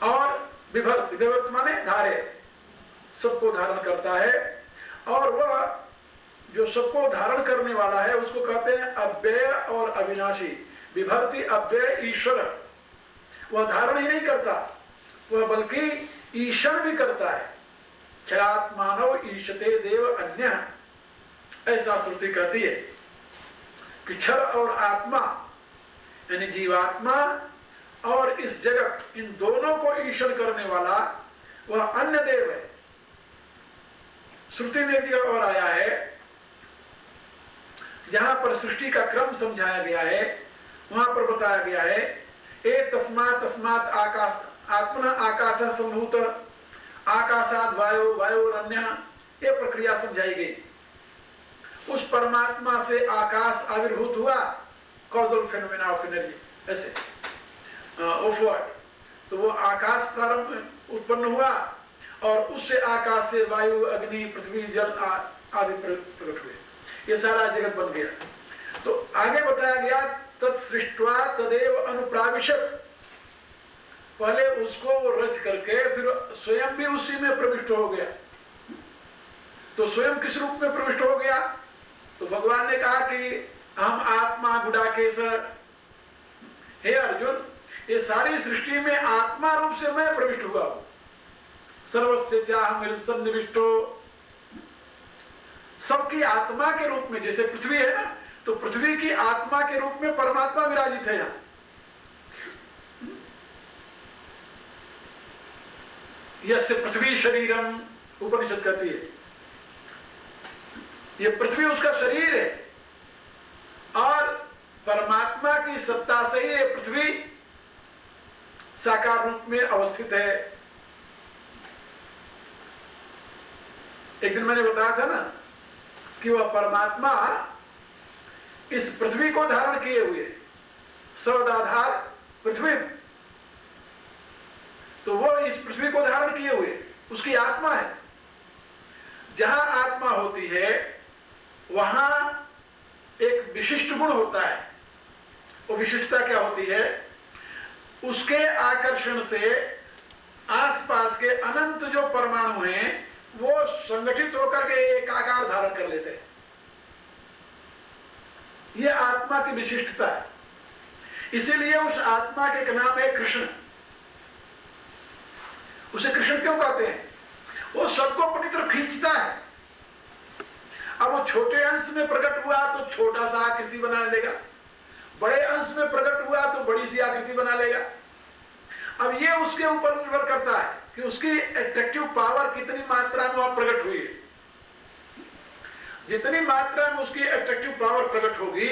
और विभर्त, विभर्त माने धारे, सबको धारण करता है। और वह जो सबको धारण करने वाला है उसको कहते हैं अव्यय और अविनाशी। विभर्ति अव्यय ईश्वर, वह धारण ही नहीं करता, वह बल्कि ईशण भी करता है। क्षरात्मानो ईशते देव अन्य, ऐसा श्रुति कहती है कि क्षर और आत्मा यानी जीवात्मा और इस जगत, इन दोनों को ईशण करने वाला वह अन्य देव है। श्रुति में एक जगह और आया है जहां पर सृष्टि का क्रम समझाया गया है, वहां पर बताया गया है ए तस्मात् तस्मात् आकाश आत्मना आकाश संभूत आकाशाद वायु वायुरन्य, ये प्रक्रिया समझाई गई। उस परमात्मा से आकाश आविर्भूत हुआ, कॉजल फेनोमेना ऑफ एनर्जी, ऐसे ऑफ वर्ड। तो वो आकाश प्रारंभ उत्पन्न हुआ और उससे आकाश से वायु अग्नि पृथ्वी जल आदि प्रकट हुए, ये सारा जगत बन गया। तो आगे बताया गया तत्सृष्ट्वा तदेव अनुप्राविशत, पहले उसको वो रच करके फिर स्वयं भी उसी में प्रविष्ट हो गया। तो स्वयं किस रूप में प्रविष्ट हो गया? तो भगवान ने कहा कि हम आत्मा गुडाकेश, हे अर्जुन, ये सारी सृष्टि में आत्मा रूप से मैं प्रविष्ट हुआ हूं। सर्वस्य चाहं सन्निविष्टो, सबकी आत्मा के रूप में, जैसे पृथ्वी है ना, तो पृथ्वी की आत्मा के रूप में परमात्मा विराजित है यहां। यस्य पृथ्वी शरीरम, उपनिषद कहती है ये पृथ्वी उसका शरीर है और परमात्मा की सत्ता से ही ये पृथ्वी साकार रूप में अवस्थित है। एक दिन मैंने बताया था ना कि वह परमात्मा इस पृथ्वी को धारण किए हुए, सौदाधार पृथ्वी, तो वो इस पृथ्वी को धारण किए हुए उसकी आत्मा है। जहां आत्मा होती है वहां एक विशिष्ट गुण होता है। वो विशिष्टता क्या होती है? उसके आकर्षण से आसपास के अनंत जो परमाणु हैं वो संगठित होकर के एक आकार धारण कर लेते हैं। यह आत्मा की विशिष्टता है। इसीलिए उस आत्मा के नाम है कृष्ण। उसे कृष्ण क्यों कहते हैं? वो सबको अपनी तरफ खींचता है। अब वो छोटे अंश में प्रकट हुआ तो छोटा सा आकृति बना लेगा, बड़े अंश में प्रकट हुआ तो बड़ी सी आकृति बना लेगा। अब ये उसके ऊपर निर्भर करता है कि उसकी एट्रैक्टिव पावर कितनी मात्रा में वहां प्रकट हुई है। जितनी मात्रा में उसकी एट्रैक्टिव पावर प्रकट होगी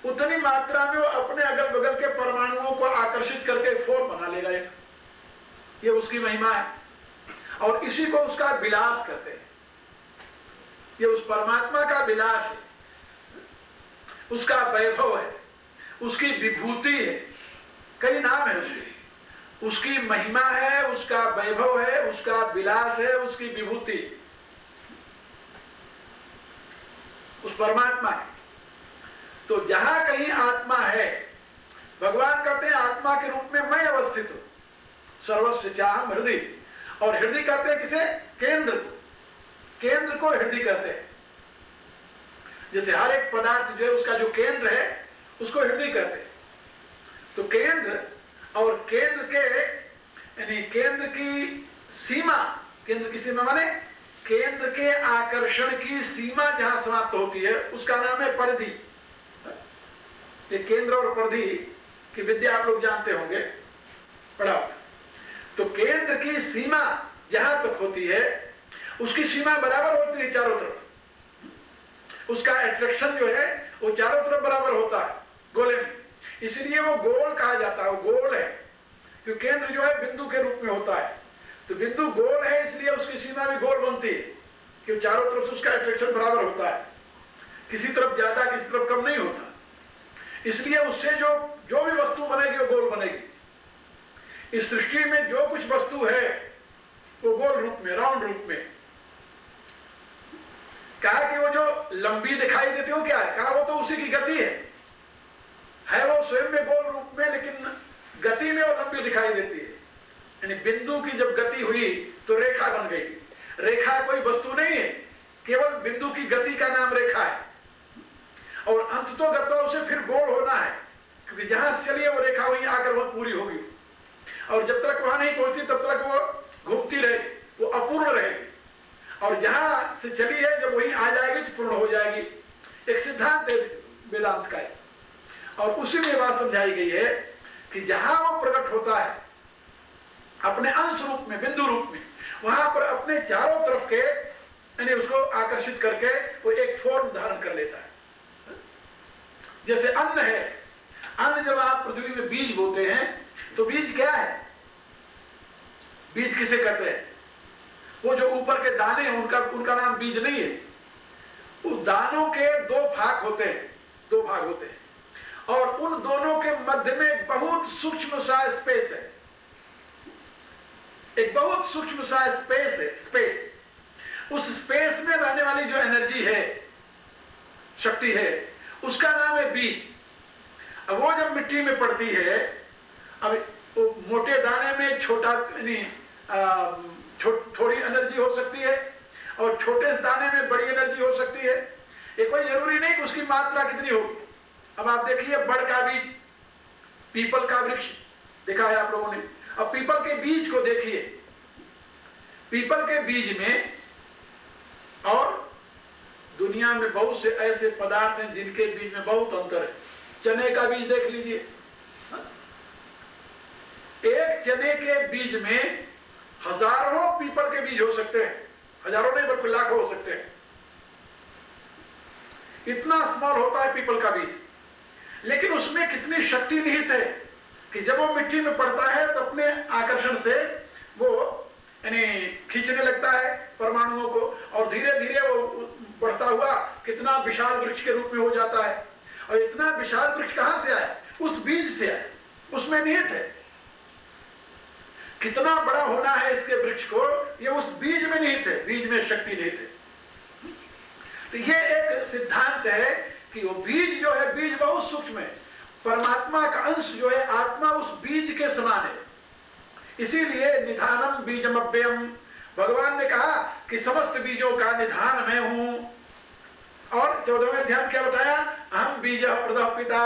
उतनी मात्रा में वो अपने अगल बगल के परमाणुओं को आकर्षित करके फॉर्म बना लेगा एक। ये उसकी महिमा है और इसी को उसका विलास कहते हैं। ये उस परमात्मा का विलास है, उसका वैभव है, उसकी विभूति है। कई नाम है उसके, उसकी महिमा है, उसका वैभव है, उसका विलास है, उसकी विभूति उस परमात्मा की। तो जहां कहीं आत्मा है, भगवान कहते हैं आत्मा के रूप में मैं अवस्थित हूं। सर्वस्य चाहं हृदय, और हृदय कहते हैं किसे? केंद्र को। केंद्र को हृदय कहते हैं। जैसे हर एक पदार्थ जो है उसका जो केंद्र है उसको हृदय कहते हैं। तो केंद्र और केंद्र के यानी केंद्र की सीमा, केंद्र की सीमा माने केंद्र के आकर्षण की सीमा जहां समाप्त होती है उसका नाम है परिधि। ये केंद्र और परिधि की विद्या आप लोग जानते होंगे, पढ़ा। तो केंद्र की सीमा जहां तक होती है उसकी सीमा बराबर होती है चारों तरफ। उसका अट्रैक्शन जो है वो चारों तरफ बराबर होता है गोले में, इसलिए वो गोल कहा जाता है। वो गोल है क्योंकि केंद्र जो है बिंदु के रूप में होता है। तो बिंदु गोल है इसलिए उसकी सीमा भी गोल बनती है कि चारों तरफ से उसका अट्रैक्शन बराबर होता है, किसी तरफ ज्यादा किसी तरफ कम नहीं होता। इसलिए उससे जो भी वस्तु बनेगी वो गोल बनेगी। इस सृष्टि में जो कुछ वस्तु है वो गोल रूप में, राउंड रूप में। कहा कि वो जो लंबी दिखाई देती हो क्या है? कहा वो तो उसी की गति है वो स्वयं में गोल रूप में, लेकिन गति में वो लंबी दिखाई देती है। यानी बिंदु की जब गति हुई तो रेखा बन गई। रेखा कोई वस्तु नहीं है, केवल बिंदु की गति का नाम रेखा है। और अंत तो गतो उसे फिर गोल होना है, क्योंकि जहां से चली है वो रेखा वहीं आकर वह पूरी होगी। और जब तक वहां नहीं पहुंची तब तक वो घूमती रहेगी, वो अपूर्ण रहेगी। और जहां से चली है जब वहीं आ जाएगी तो पूर्ण हो जाएगी। एक सिद्धांत है वेदांत का है। और उसी में बात समझाई गई है कि जहां वो प्रकट होता है अपने अंश रूप में, बिंदु रूप में, वहां पर अपने चारों तरफ के यानी उसको आकर्षित करके वो एक फॉर्म धारण कर लेता है। जैसे अन्न है, अन्न जब आप पृथ्वी में बीज बोते हैं तो बीज क्या है? बीज किसे कहते हैं? वो जो ऊपर के दाने हैं उनका नाम बीज नहीं है। उस दानों के दो भाग होते हैं और उन दोनों के मध्य में बहुत सूक्ष्म सा स्पेस है, एक बहुत सूक्ष्म सा स्पेस है। स्पेस, उस स्पेस में रहने वाली जो एनर्जी है, शक्ति है, उसका नाम है बीज। अब वो जब मिट्टी में पड़ती है, अब वो मोटे दाने में छोटा थोड़ी एनर्जी हो सकती है और छोटे दाने में बड़ी एनर्जी हो सकती है। ये कोई जरूरी नहीं कि उसकी मात्रा कितनी होगी। अब आप देखिए बड़ का बीज, पीपल का वृक्ष देखा है आप लोगों ने। अब पीपल के बीज को देखिए, पीपल के बीज में और दुनिया में बहुत से ऐसे पदार्थ हैं जिनके बीज में बहुत अंतर है। चने का बीज देख लीजिए, एक चने के बीज में हजारों पीपल के बीज हो सकते हैं, हजारों नहीं बल्कि लाखों हो सकते हैं। इतना स्मॉल होता है पीपल का बीज, लेकिन उसमें कितनी शक्ति निहित है कि जब वो मिट्टी में पड़ता है तो अपने आकर्षण से वो यानी खींचने लगता है परमाणुओं को, और धीरे धीरे वो बढ़ता हुआ कितना विशाल वृक्ष के रूप में हो जाता है। और इतना विशाल वृक्ष कहां से आया? उस बीज से आया, उसमें निहित है। कितना बड़ा होना है इसके वृक्ष को, ये उस बीज में निहित है, बीज में शक्ति निहित है। तो ये एक सिद्धांत है कि वो बीज जो है, बीज बहुत सूक्ष्म है। परमात्मा का अंश जो है आत्मा उस बीज के समान है। इसीलिए निधानम बीजम अव्ययम, भगवान ने कहा कि समस्त बीजों का निधान मैं हूं। और 14वें अध्याय क्या बताया? अहम बीज प्रदः पिता,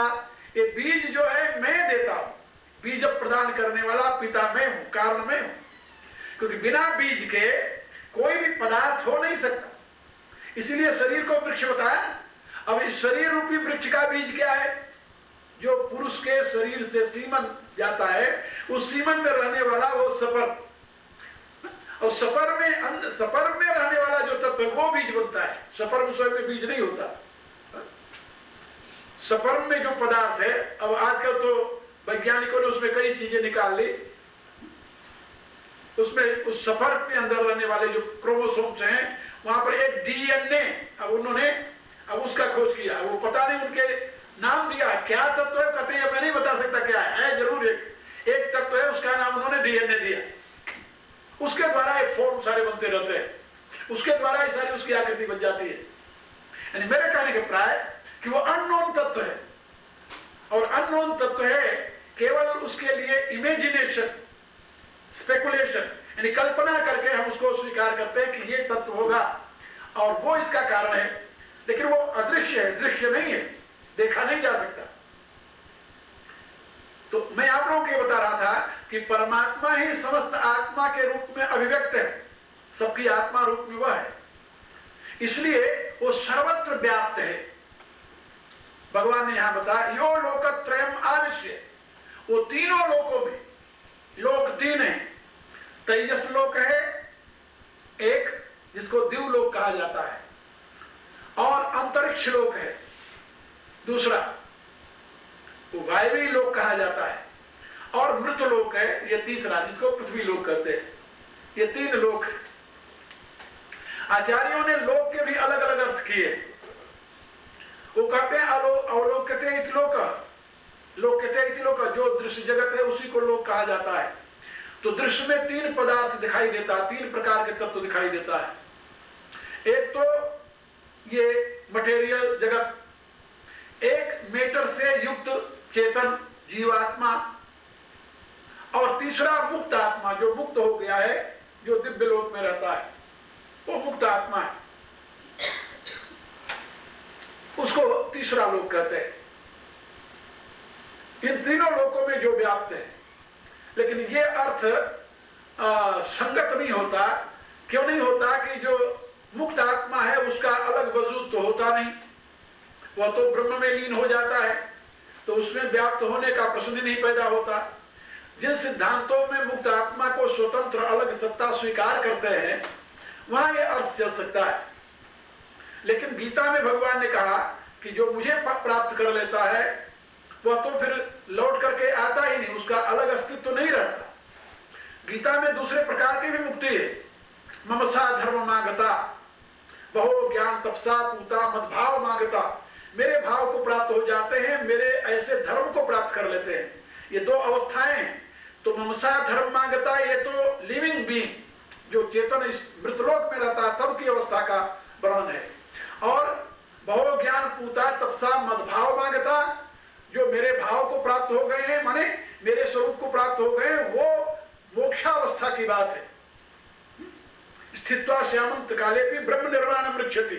ये बीज जो है मैं देता हूं, बीज प्रदान करने वाला पिता मैं हूं, कारण मैं हूं। क्योंकि बिना बीज के कोई भी पदार्थ हो नहीं सकता, इसीलिए शरीर को वृक्ष बताया। अब इस शरीर रूपी वृक्ष का बीज क्या है? जो पुरुष के शरीर से सीमन जाता है, उस सीमन में रहने वाला वो सपर, और सपर में रहने वाला जो तत्व वो बीज बनता है। सपर में स्वयं में बीज नहीं होता। सपर में जो पदार्थ है, अब आजकल तो वैज्ञानिकों ने उसमें कई चीजें निकाल ली। उसमें उस सफर के अंदर रहने वाले जो क्रोमोसोम्स हैं, वहां पर एक डीएनए, अब उन्होंने उसका खोज किया। वो पता नहीं उनके नाम दिया क्या तत्व है, कहते हैं मैं नहीं बता सकता क्या है, जरूर एक तत्व है, उसका नाम उन्होंने डीएनए दिया। उसके द्वारा ये फॉर्म सारे बनते रहते हैं, उसके द्वारा ये सारी उसकी आकृति बन जाती है। यानी मेरे कहने के प्राय कि वो अननोन तत्व है, और अननोन तत्व है केवल उसके लिए इमेजिनेशन, स्पेकुलेशन, यानी कल्पना करके हम उसको स्वीकार करते हैं कि ये तत्व होगा और वो इसका कारण है। लेकिन वो अदृश्य है, दृश्य नहीं है, देखा नहीं जा सकता। तो मैं आप लोगों को ये बता रहा था कि परमात्मा ही समस्त आत्मा के रूप में अभिव्यक्त है, सबकी आत्मा रूप में वह है, इसलिए वो सर्वत्र व्याप्त है। भगवान ने यहां बताया यो लोकत्रयम आविश्य, वो तीनों लोकों में, लोक तीन है। तेजस लोक है एक, जिसको दिवलोक कहा जाता है, और अंतरिक्ष लोक है दूसरा, वो वायवी लोक कहा जाता है, और मृत लोक है ये तीसरा, जिसको पृथ्वी लोक कहते हैं। ये तीन लोक है। आचार्यों ने लोक के भी अलग अलग अर्थ किए। वो कहते हैं अवलोक्यते इति लोक, लोक्यते इति लोक, जो दृश्य जगत है उसी को लोक कहा जाता है। तो दृश्य में तीन पदार्थ दिखाई देता है, तीन प्रकार के तत्व दिखाई देता है। एक तो ये मटेरियल जगत, एक मेटर से युक्त चेतन जीवात्मा, और तीसरा मुक्त आत्मा, जो मुक्त हो गया है, जो दिव्य लोक में रहता है, वो मुक्त आत्मा है, उसको तीसरा लोक कहते हैं। इन तीनों लोकों में जो व्याप्त है। लेकिन ये अर्थ संगत नहीं होता। क्यों नहीं होता? कि जो मुक्त आत्मा है उसका अलग वजूद तो होता नहीं, वह तो ब्रह्म में लीन हो जाता है, तो उसमें व्याप्त होने का प्रश्न ही नहीं पैदा होता। जिन सिद्धांतों में मुक्त आत्मा को स्वतंत्र अलग सत्ता स्वीकार करते हैं, वहां यह अर्थ चल सकता है। लेकिन गीता में भगवान ने कहा कि जो मुझे प्राप्त कर लेता है वह तो फिर लौट करके आता ही नहीं, उसका अलग अस्तित्व तो नहीं रहता। गीता में दूसरे प्रकार की भी मुक्ति है। ममसा धर्म मागता बहो ज्ञान तपसा पूता मदभाव मागता। मेरे भाव को प्राप्त हो जाते हैं, मेरे ऐसे धर्म को प्राप्त कर लेते हैं। ये दो अवस्थाएं हैं। तो ममसा धर्म मागता, ये तो लिविंग बीइंग, जो चेतन इस मृतलोक में रहता तब की अवस्था का वर्णन है। और बहु ज्ञान पूता तपसा मदभाव मांगता, जो मेरे भाव को प्राप्त हो गए हैं, माने मेरे स्वरूप को प्राप्त हो गए हैं, वो मोक्षावस्था की बात है। स्थित्वा श्यामंत काले भी ब्रह्म निर्वाण मृक्षति,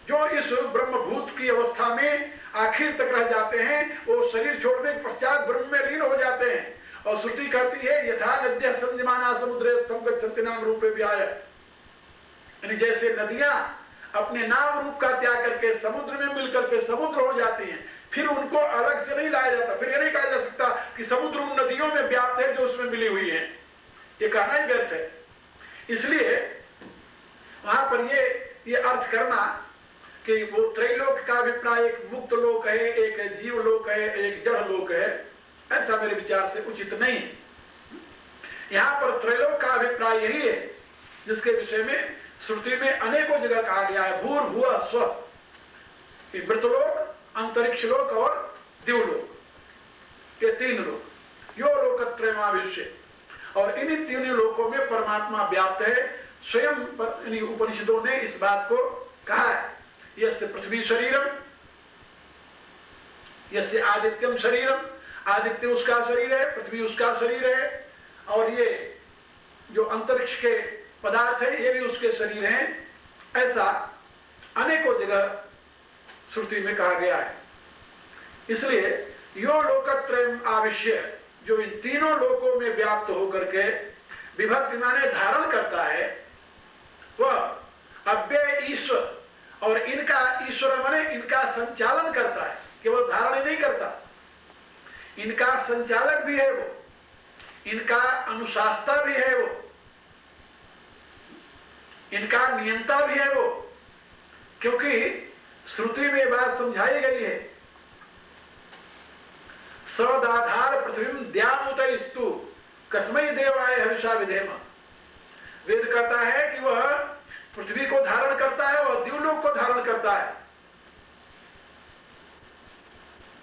जो इस ब्रह्मभूत की अवस्था में आखिर तक रह जाते हैं, वो शरीर छोड़ने के पश्चात ब्रह्म में लीन हो जाते हैं। और श्रुति कहती है यथा नद्यः संध्यमाना समुद्रे तम गच्छन्ति नाम रूपे विहाय, यानी जैसे नदियां अपने नाम रूप का त्याग करके समुद्र में मिलकर के समुद्र हो जाती हैं, फिर उनको अलग से नहीं लाया जाता। फिर ये नहीं कहा जा सकता कि समुद्र उन नदियों में व्याप्त है जो उसमें मिली हुई है, ये कहना ही व्यर्थ है। इसलिए वहां पर ये अर्थ करना कि वो त्रैलोक का अभिप्राय एक मुक्त लोक है, एक जीव लोक है, एक जड़ लोक है, ऐसा मेरे विचार से उचित नहीं है। यहाँ पर त्रैलोक का अभिप्राय यही है जिसके विषय में श्रुति में अनेकों जगह कहा गया है। भूर्भुवः स्वः, मृतलोक, अंतरिक्ष लोक और दिवलोक, ये तीन लोक, यो लोकत्रयमाविश्य। और इन्हीं तीनों लोकों में परमात्मा व्याप्त है। स्वयं उपनिषदों ने इस बात को कहा है। यस्य पृथ्वी शरीरम, यस्य आदित्यम शरीरम, आदित्य उसका शरीर है, पृथ्वी उसका शरीर है, और ये जो अंतरिक्ष के पदार्थ है ये भी उसके शरीर हैं। ऐसा अनेकों जगह श्रुति में कहा गया है। इसलिए यो लोकत्रयम आविश्य, जो इन तीनों लोकों में व्याप्त होकर के विभक्ति माने धारण करता है, वह अव्यय ईश्वर, और इनका ईश्वर माने इनका संचालन करता है, केवल धारण ही नहीं करता, इनका संचालक भी है वो, इनका अनुशासता भी है वो, इनका नियंता भी है वो। क्योंकि श्रुति में बात समझाई गई है, सदाधार पृथ्वी द्यामुतस्तु कस्मै देवाय हविषा विधेम। वेद कहता है कि वह पृथ्वी को धारण करता है, वह दिवलोक को धारण करता है।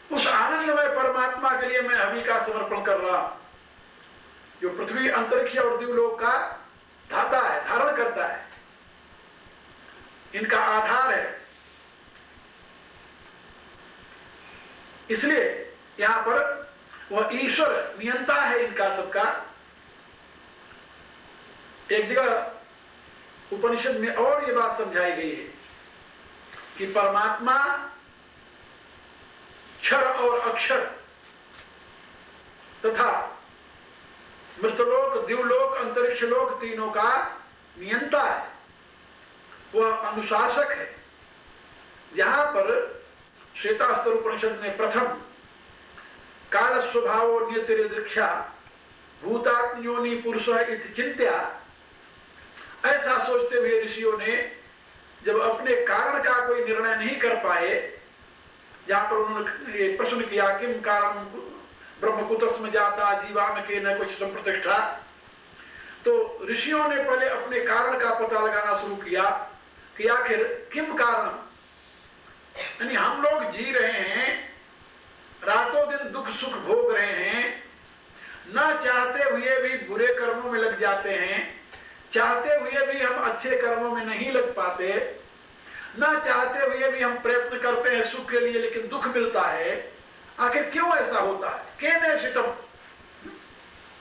उस आनंदमय परमात्मा के लिए मैं हवि का समर्पण कर रहा हूं, जो पृथ्वी, अंतरिक्ष और दिवलोक का धाता है, धारण करता है, इनका आधार है। इसलिए यहां पर वह ईश्वर नियंता है इनका सबका। एक जगह उपनिषद में और ये बात समझाई गई है कि परमात्मा क्षर और अक्षर तथा मृतलोक, दिवलोक, अंतरिक्ष लोक तीनों का नियंता है, वह अनुशासक है। जहां पर श्वेतास्त्र उपनिषद ने प्रथम काल स्वभाव नियतिरिदृक्षा भूतात्मयोनि पुरुष इति चिंत्या, ऐसा सोचते हुए ऋषियों ने जब अपने कारण का कोई निर्णय नहीं कर पाए, जहां पर उन्होंने ये प्रश्न किया किम कारण ब्रह्म कुतस्म जाता जीवा में के न कुछ संप्रतिष्ठा, तो ऋषियों ने पहले अपने कारण का पता लगाना शुरू किया कि आखिर किम कारण, यानी हम लोग जी रहे हैं, रातों दिन दुख सुख भोग रहे हैं, ना चाहते हुए भी बुरे कर्मों में लग जाते हैं, चाहते हुए भी हम अच्छे कर्मों में नहीं लग पाते, ना चाहते हुए भी हम प्रयत्न करते हैं सुख के लिए लेकिन दुख मिलता है। आखिर क्यों ऐसा होता है? केने शितम,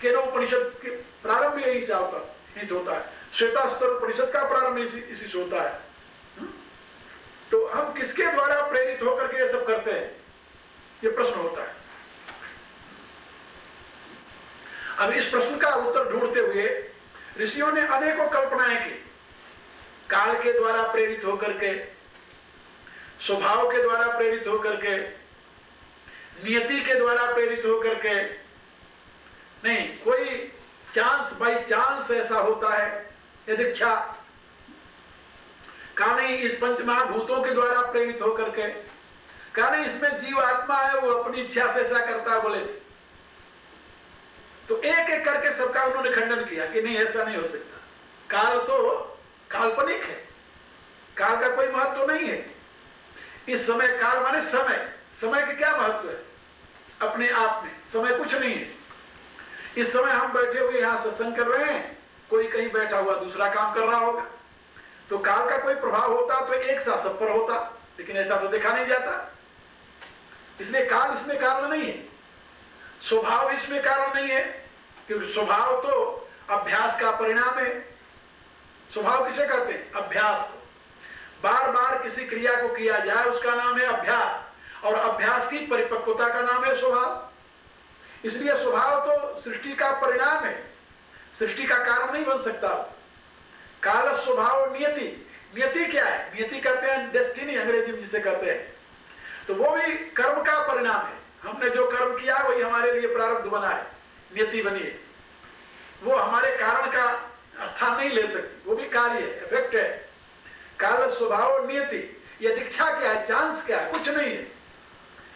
केनोपनिषद के प्रारंभ यही से होता है। श्वेतास्तर उपनिषद का प्रारंभ इसी से होता है। तो हम किसके द्वारा प्रेरित होकर के ये सब करते हैं, ये प्रश्न होता है। अब इस प्रश्न का उत्तर ढूंढते हुए ऋषियों ने अनेकों कल्पनाएं की। काल के द्वारा प्रेरित होकर के, स्वभाव के द्वारा प्रेरित होकर के, नियति के द्वारा प्रेरित होकर के, नहीं कोई चांस बाई चांस ऐसा होता है यदीक्षा का, नहीं इस पंचमहाभूतों के द्वारा प्रेरित होकर के, का नहीं इसमें जीव आत्मा है वो अपनी इच्छा से ऐसा करता है, बोले। तो एक एक करके सबका उन्होंने खंडन किया कि नहीं ऐसा नहीं हो सकता। काल तो काल्पनिक है, काल का कोई महत्व तो नहीं है। इस समय, काल माने समय, समय का क्या महत्व है अपने आप में, समय कुछ नहीं है। इस समय हम बैठे हुए यहां सत्संग कर रहे हैं, कोई कहीं बैठा हुआ दूसरा काम कर रहा होगा, तो काल का कोई प्रभाव होता तो एक साथ सब पर होता, लेकिन ऐसा तो देखा नहीं जाता। इसलिए काल इसमें कारण नहीं है, स्वभाव इसमें कारण नहीं है, क्योंकि स्वभाव तो अभ्यास का परिणाम है। स्वभाव किसे कहते हैं? अभ्यास को। बार बार किसी क्रिया को किया जाए उसका नाम है अभ्यास, और अभ्यास की परिपक्वता का नाम है स्वभाव। इसलिए स्वभाव तो सृष्टि का परिणाम है, सृष्टि का कारण नहीं बन सकता। काल स्वभाव नियति, नियति क्या है? नियति कहते हैं डेस्टिनी, अंग्रेजी में जिसे कहते हैं। तो वो भी कर्म का परिणाम है। हमने जो कर्म किया वही हमारे लिए प्रारब्ध बना है, नियति बनी है। वो हमारे कारण का स्थान नहीं ले सकती, वो भी कार्य है, इफेक्ट है। काल स्वभाव और नियति, यह दीक्षा क्या है? चांस क्या है? कुछ नहीं है।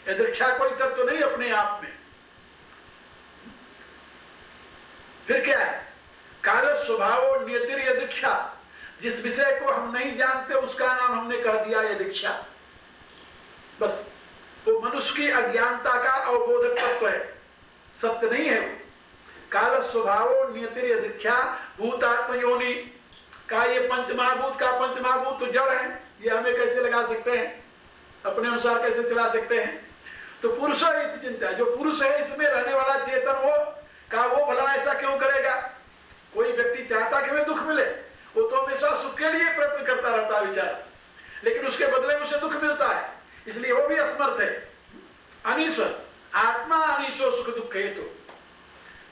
यह दीक्षा कोई तत्व तो नहीं अपने आप में। फिर क्या है? काल स्वभाव और नियतिर यह दीक्षा, जिस विषय को हम नहीं जानते उसका नाम हमने कह दिया यह दीक्षा। बस वो मनुष्य की अज्ञानता का अवबोधक तत्व है, सत्य नहीं है वो। काल स्वभाव नियतिर दीक्षा भूतात्म योनि का, ये पंचमहाभूत का पंचमहाभूत तो जड़ है, ये हमें कैसे लगा सकते हैं, अपने अनुसार कैसे चला सकते हैं? तो पुरुष इति चिंता, जो पुरुष है इसमें रहने वाला चेतन वो का, वो भला ऐसा क्यों करेगा? कोई व्यक्ति चाहता कि हमें दुख मिले, वो तो हमेशा सुख के लिए प्रयत्न करता रहता है बेचारा, लेकिन उसके बदले में उसे दुख मिलता है, इसलिए वो भी असमर्थ है। अनीश, आत्मा अनीशो सुख दुख हेतु,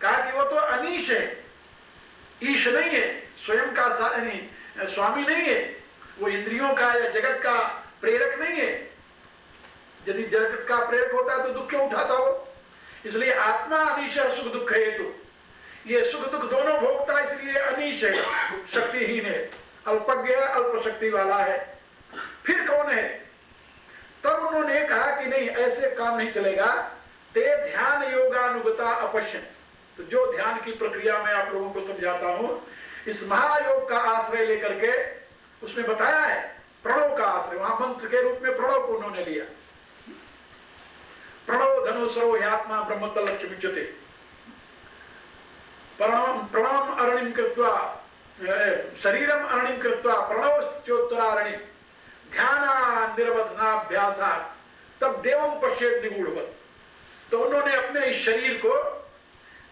कहा कि वो तो अनीश है, ईश नहीं है, स्वयं का स्वामी नहीं है, वो इंद्रियों का या जगत का प्रेरक नहीं है। यदि जगत का प्रेरक होता है तो दुख क्यों उठाता हो? इसलिए आत्मा अनीश है, सुख दुख हेतु। ये सुख दुख दोनों भोगता, इसलिए अनीश है, शक्तिहीन है, अल्पज्ञ है, अल्प शक्ति वाला है। फिर कौन है? तब उन्होंने कहा कि नहीं ऐसे काम नहीं चलेगा। ते ध्यान योगानुगता अपश्यन, तो जो ध्यान की प्रक्रिया मैं आप लोगों को समझाता हूं, इस महायोग का आश्रय लेकर के उसमें बताया है प्रणव का आश्रय, वहां मंत्र के रूप में प्रणव को उन्होंने लिया। प्रणव धनु सर्व आत्मा ब्रह्मतल लक्ष्मीच्युते, प्रणवम अरणिम कृत्वा शरीरम अरणिम कृत्वा प्रणवश्चोत्तरारणि ध्यान निरवधनाभ्यासा तब देवम पश्येत निगूढ़वत्। तो उन्होंने अपने इस शरीर को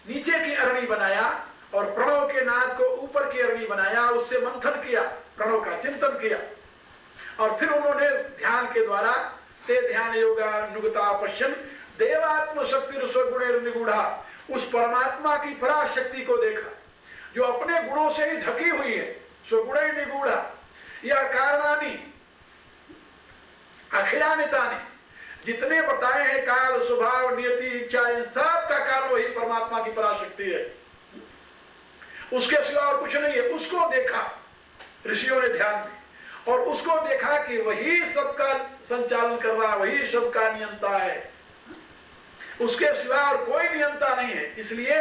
नीचे की अरणी बनाया और प्रणव के नाद को ऊपर की अरणी बनाया, उससे मंथन किया, प्रणव का चिंतन किया, और फिर उन्होंने ध्यान के द्वारा ते ध्यान योगानुगता पश्यन देवात्म शक्ति स्वगुणेर निगूढ़ा, उस परमात्मा की पराशक्ति को देखा जो अपने गुणों से ही ढकी हुई है। स्वगुणेर निगूढ़ा, यह कारणानि अखिलानितानि, जितने बताए हैं काल स्वभाव नियति इच्छा, इन सब का कारण वही परमात्मा की पराशक्ति है, उसके सिवा और कुछ नहीं है। उसको देखा ऋषियों ने ध्यान में, और उसको देखा कि वही सबका संचालन कर रहा, वही सबका नियंता है, उसके सिवा और कोई नियंता नहीं है। इसलिए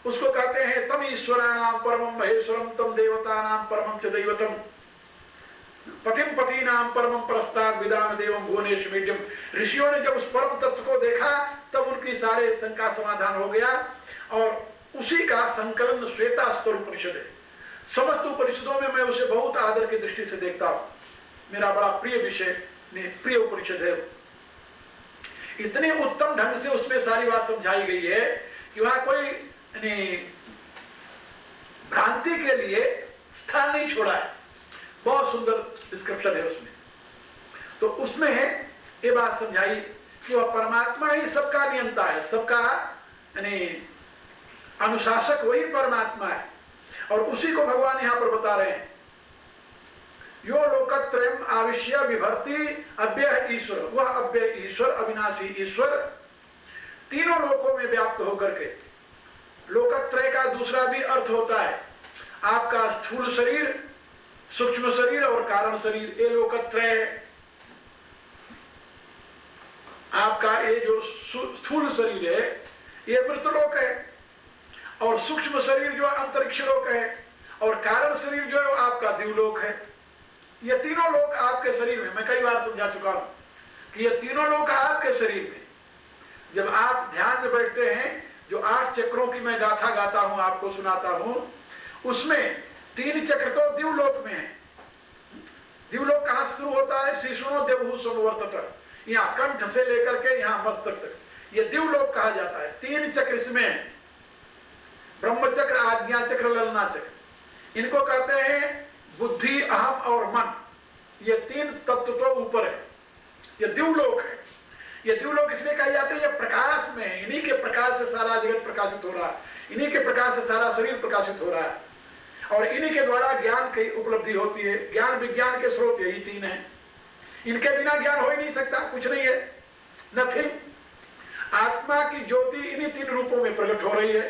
उसको कहते हैं तम ईश्वराणाम परमं महेश्वरम तम देवतानाम परमं च दैवतम पतिम पतीनाम परमं परस्ताद विदाम देवम भुवनेश मीड्यम। ऋषियों ने जब उस परम तत्व को देखा तब उनकी सारे शंका समाधान हो गया, और उसी का संकलन श्वेतास्तर उपनिषद है। समस्त उपनिषदों में मैं उसे बहुत आदर की दृष्टि से देखता हूं, मेरा बड़ा प्रिय विषय, प्रिय उपनिषद है। इतने उत्तम ढंग से उसमें सारी बात समझाई गई है कि वहां कोई भ्रांति के लिए स्थान नहीं छोड़ा है। बहुत सुंदर डिस्क्रिप्शन है उसमें। तो उसमें ये बात समझाई कि वह परमात्मा ही सबका नियंता है, सबका यानी अनुशासक वही परमात्मा है। और उसी को भगवान यहां पर बता रहे हैं, यो लोकत्रयम् आविश्य विभर्ति अव्यय ईश्वर, वह अव्यय ईश्वर, अविनाशी ईश्वर तीनों लोकों में व्याप्त होकर के। लोकत्रय का दूसरा भी अर्थ होता है आपका स्थूल शरीर, सूक्ष्म शरीर और कारण शरीर, ये लोकत्रय है। आपका ये जो स्थूल शरीर है ये मृतलोक है, और सूक्ष्म शरीर जो अंतरिक्ष लोक है, और कारण शरीर जो है आपका दिवलोक है। ये तीनों लोक आपके शरीर में, मैं कई बार समझा चुका हूं कि ये तीनों लोक आपके शरीर में। जब आप ध्यान में बैठते हैं, जो 8 चक्रों की मैं गाथा गाता हूं, आपको सुनाता हूं, उसमें 3 चक्र तो दिवलोक में है। दिवलोक कहां शुरू होता है? शिशुनो देवहु समवर्तत, यहाँ कंठ से लेकर के यहाँ मस्तक तक, ये दिवलोक कहा जाता है। 3 चक्र इसमें है, ब्रह्म चक्र, आज्ञा चक्र, ललना चक्र। इनको कहते हैं बुद्धि, अहम और मन। ये 3 तत्व तो ऊपर है, ये दिवलोक है। ये दिवलोक इसलिए कहे जाते हैं, ये प्रकाश में है, इन्हीं के प्रकाश से सारा जगत प्रकाशित हो रहा है, इन्हीं के प्रकाश से सारा शरीर प्रकाशित हो रहा है, और इन्हीं के द्वारा ज्ञान की उपलब्धि होती है। ज्ञान विज्ञान के स्रोत यही 3 है, इनके बिना ज्ञान हो ही नहीं सकता, कुछ नहीं है, नथिंग। आत्मा की ज्योति इन्हीं 3 रूपों में प्रकट हो रही है,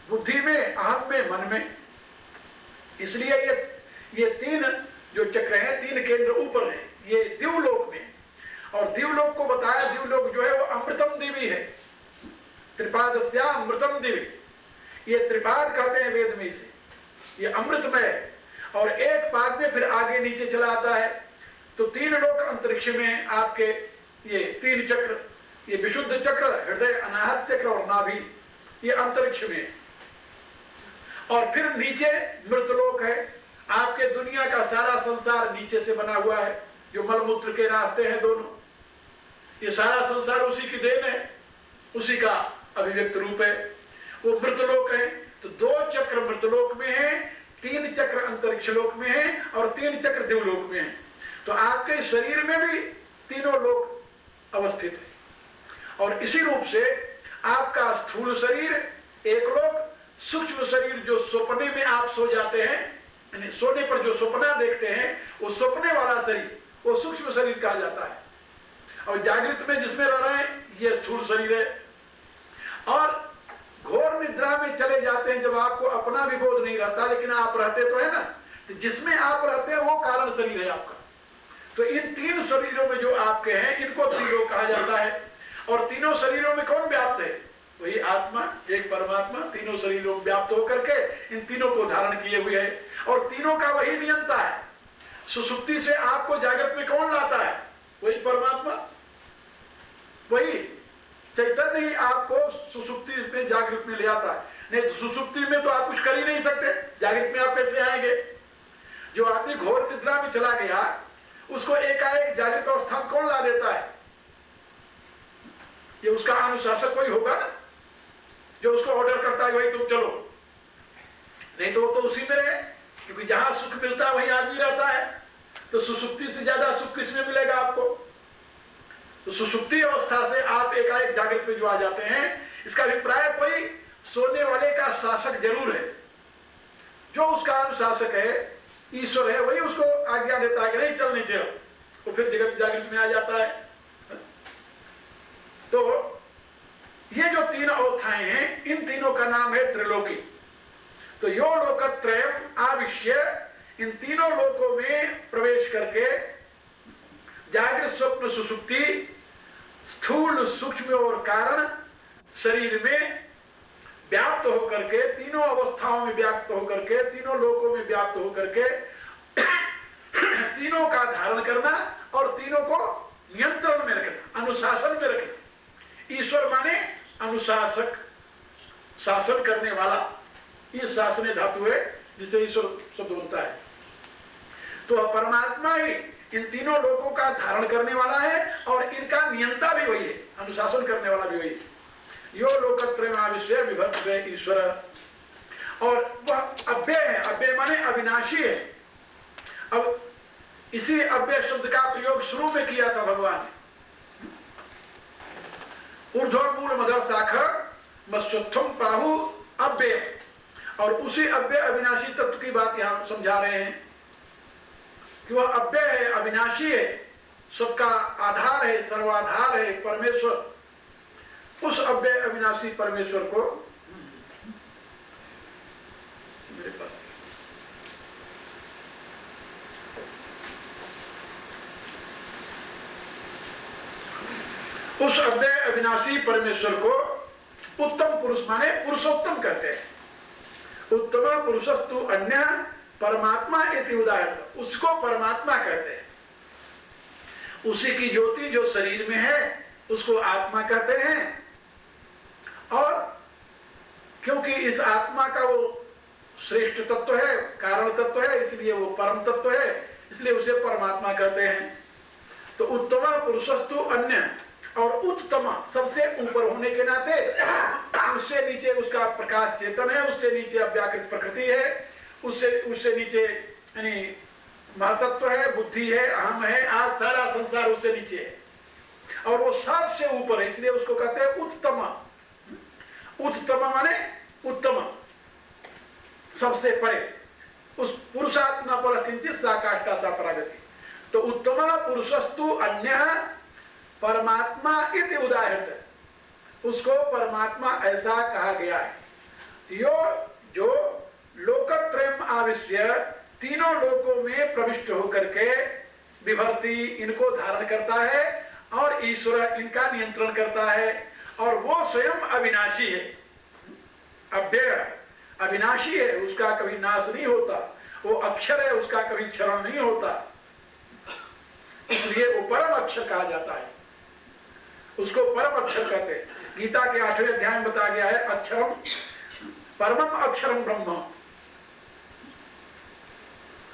बुद्धि में, अहम में, मन में। इसलिए ये 3 जो चक्र हैं, 3 केंद्र ऊपर हैं, ये दिवलोक में। और दिवलोक को बताया, दिवलोक जो है वो अमृतम दिवी है, त्रिपादस्या अमृतम दिवी। ये त्रिपाद कहते हैं वेद में इसे, ये अमृतमय है। और एक पाद में फिर आगे नीचे चला आता है, तो 3 लोक अंतरिक्ष में आपके ये 3 चक्र, ये विशुद्ध चक्र, हृदय, अनाहत चक्र और नाभि, ये अंतरिक्ष में है। और फिर नीचे मृतलोक है, आपके दुनिया का सारा संसार नीचे से बना हुआ है, जो मलमूत्र के रास्ते हैं दोनों, ये सारा संसार उसी की देन है, उसी का अभिव्यक्त रूप है, वो मृतलोक है। तो 2 चक्र मृतलोक में है, 3 चक्र अंतरिक्ष लोक में है, और 3 चक्र दिवलोक में है। तो आपके शरीर में भी तीनों लोक अवस्थित है। और इसी रूप से आपका स्थूल शरीर एक लोक, सूक्ष्म शरीर जो सपने में आप सो जाते हैं, यानी सोने पर जो सपना देखते हैं, वो सपने वाला शरीर, वो सूक्ष्म शरीर कहा जाता है। और जागृत में जिसमें रह रहे हैं, ये स्थूल शरीर है। और घोर निद्रा में चले जाते हैं, जब आपको अपना भी बोध नहीं रहता, लेकिन आप रहते तो है ना, तो जिसमें आप रहते हैं वो कारण शरीर है आपका। तो इन 3 शरीरों में जो आपके हैं, इनको त्रिलोक कहा जाता है। और तीनों शरीरों में कौन व्याप्त है? वही आत्मा, एक परमात्मा, तीनों शरीरों में व्याप्त होकर के इन तीनों को धारण किए हुए है, और तीनों का वही नियंता है। सुसुप्ति से आपको जागृत में कौन लाता है? वही परमात्मा, वही चैतन्य ही आपको सुसुप्ति में जागृत में ले आता है। नहीं तो सुसुप्ति में तो आप कुछ कर ही नहीं सकते, जागृत में आप कैसे आएंगे? जो आदमी घोर निद्रा में चला गया, उसको एकाएक जागृत अवस्था में कौन ला देता है? ये उसका अनुशासक कोई होगा ना, जो उसको ऑर्डर करता है भाई तुम चलो, नहीं तो वो तो उसी में रहे, क्योंकि जहां सुख मिलता है वहीं आदमी रहता है। तो सुसुप्ति से ज्यादा सुख किसमें मिलेगा आपको? तो सुसुप्ति अवस्था से आप एकाएक जागृत में जो आ जाते हैं, इसका अभिप्राय कोई सोने वाले का शासक जरूर है, जो उसका अनुशासक है, ईश्वर है, वही उसको आज्ञा देता है कि नहीं चल नीचे, तो फिर जगत जागृत में आ जाता है। तो ये जो 3 अवस्थाएं हैं, इन तीनों का नाम है त्रिलोकी। तो यो लोकत्रयम् आविश्य, इन तीनों लोकों में प्रवेश करके जागृत, स्वप्न, सुषुप्ति, स्थूल, सूक्ष्म और कारण शरीर में व्याप्त होकर के, तीनों अवस्थाओं में व्याप्त होकर के, तीनों लोकों में व्याप्त होकर के तीनों का धारण करना और तीनों को नियंत्रण में रखना, अनुशासन में रखना। ईश्वर माने अनुशासक, शासन करने वाला, ये शासन धातु है जिसे ईश्वर शब्द बनता है। तो परमात्मा ही इन तीनों लोकों का धारण करने वाला है, और इनका नियंता भी वही है, अनुशासन करने वाला भी वही है। यो लोकत्रयम् आविश्य विभर्ति ईश्वर। और वह अव्यय है। अव्यय माने अविनाशी है। अब इसी अव्यय शब्द का प्रयोग शुरू में किया था भगवान ने, ऊर्ध्वमूल मदः शाखा मत्स्योत्थम प्राहु अव्यय, और उसी अव्यय अविनाशी तत्व की बात यहां समझा रहे हैं कि वह अव्यय है, अविनाशी है, सबका आधार है, सर्वाधार है परमेश्वर। उस अव्यय अविनाशी परमेश्वर को मेरे पास उस अव्यय अविनाशी परमेश्वर को उत्तम पुरुष माने पुरुषोत्तम कहते हैं। उत्तम पुरुषस्तु अन्य परमात्मा इति उदाहरण, उसको परमात्मा कहते हैं। उसी की ज्योति जो शरीर में है उसको आत्मा कहते हैं, और क्योंकि इस आत्मा का वो श्रेष्ठ तत्व है, कारण तत्व है, इसलिए वो परम तत्व है, इसलिए उसे परमात्मा कहते हैं। तो उत्तम पुरुषस्तु अन्य, और उत्तम सबसे ऊपर होने के नाते उससे नीचे उसका प्रकाश चेतन है, उससे नीचे अव्याकृत प्रकृति है, उससे नीचे यानी महतत्व है, बुद्धि है, अहम है, आज सारा संसार उससे नीचे है, और वो सबसे ऊपर है, इसलिए उसको कहते हैं उत्तम। उत्तम माने उत्तम, सबसे परे, उस पुरुषात्मा पर किंचित सा काष्ठा सा परागति। तो उत्तम पुरुषस्तु अन्य परमात्मा इति उदाहृत, उसको परमात्मा ऐसा कहा गया है। यो जो लोकत्रयम् आविश्य, तीनों लोकों में प्रविष्ट होकर के विभर्ति इनको धारण करता है, और ईश्वर इनका नियंत्रण करता है, और वो स्वयं अविनाशी है, अव्यय अविनाशी है, उसका कभी नाश नहीं होता, वो अक्षर है, उसका कभी क्षरण नहीं होता, इसलिए वो परम अक्षर कहा जाता है, उसको परम अक्षर कहते हैं। गीता के 8वें अध्याय में बताया गया है, अक्षरम परमम अक्षरम ब्रह्म,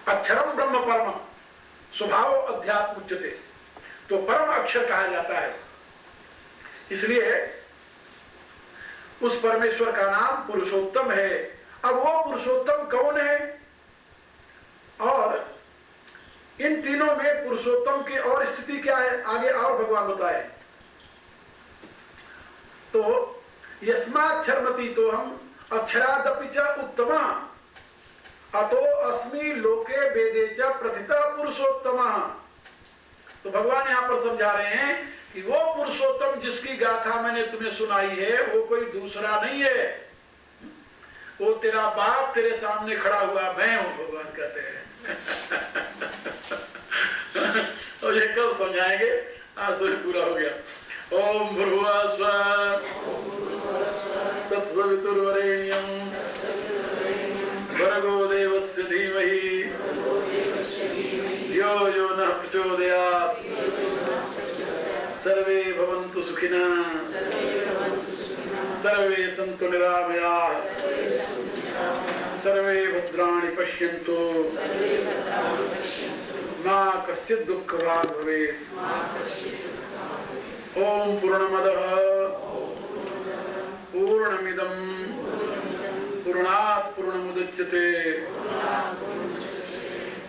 अक्षरम ब्रह्म परमम स्वभाव अध्यात्म उच्यते, तो परम अक्षर कहा जाता है। इसलिए उस परमेश्वर का नाम पुरुषोत्तम है। अब वो पुरुषोत्तम कौन है, और इन तीनों में पुरुषोत्तम की और स्थिति क्या है, आगे और भगवान बताए। तो यस्माच्छर्मति तो हम अक्षरादपि च उत्तमा अतो अस्मि लोके वेदे च प्रथिता पुरुषोत्तमा। तो भगवान यहाँ पर समझा रहे हैं कि वो पुरुषोत्तम जिसकी गाथा मैंने तुम्हें सुनाई है वो कोई दूसरा नहीं है, वो तेरा बाप तेरे सामने खड़ा हुआ मैं हूं, भगवान कहते हैं। और ये कल समझाएंगे, आज से पूरा हो गया। ओम भूर्भुवः स्वः तत्सवितुर्वरेण्यं भर्गो देवस्य धीमहि धियो यो नः प्रचोदयात्। सर्वे भवन्तु सुखिनः, सर्वे सन्तु निरामयाः, सर्वे भद्राणि पश्यन्तु, मा कश्चित् दुःखभाग् भवेत्। ओम पूर्णमदः पूर्णमिदं पूर्णात् पूर्णमुदच्यते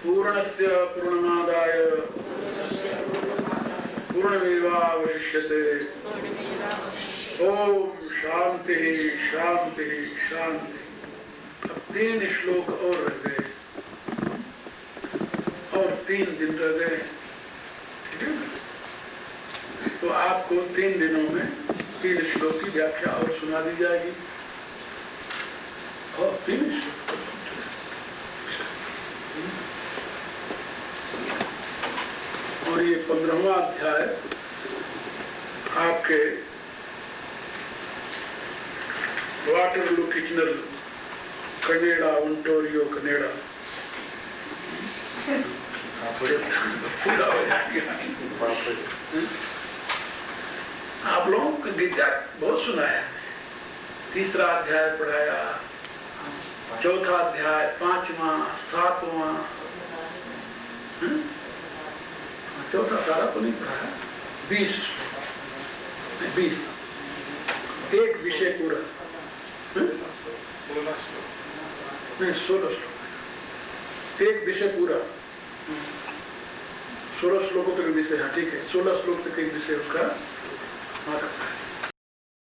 पूर्णस्य पूर्णमादाय पूर्णमेवावशिष्यते। ओम शांति शांति शांति। अब 3 श्लोक और रह गए, और 3 दिन रह गए, ठीक है। तो आपको 3 दिनों में 3 श्लोक की व्याख्या और सुना दी जाएगी, और 3 श्लोक। और ये 15वां अध्याय आपके Waterloo Kitchener Canada Ontario Canada पूरा हो जाएगा। आप लोगों को गीता बहुत सुनाया, 3रा अध्याय पढ़ाया, 4था अध्याय, 5वां, 7वां, 4था सारा तो नहीं पढ़ाया, 20 एक विषय पूरा, नहीं 16 श्लोक, एक विषय पूरा, 16 श्लोकों तक विषय है, ठीक है, 16 श्लोक तक एक विषय उसका आ सकता है।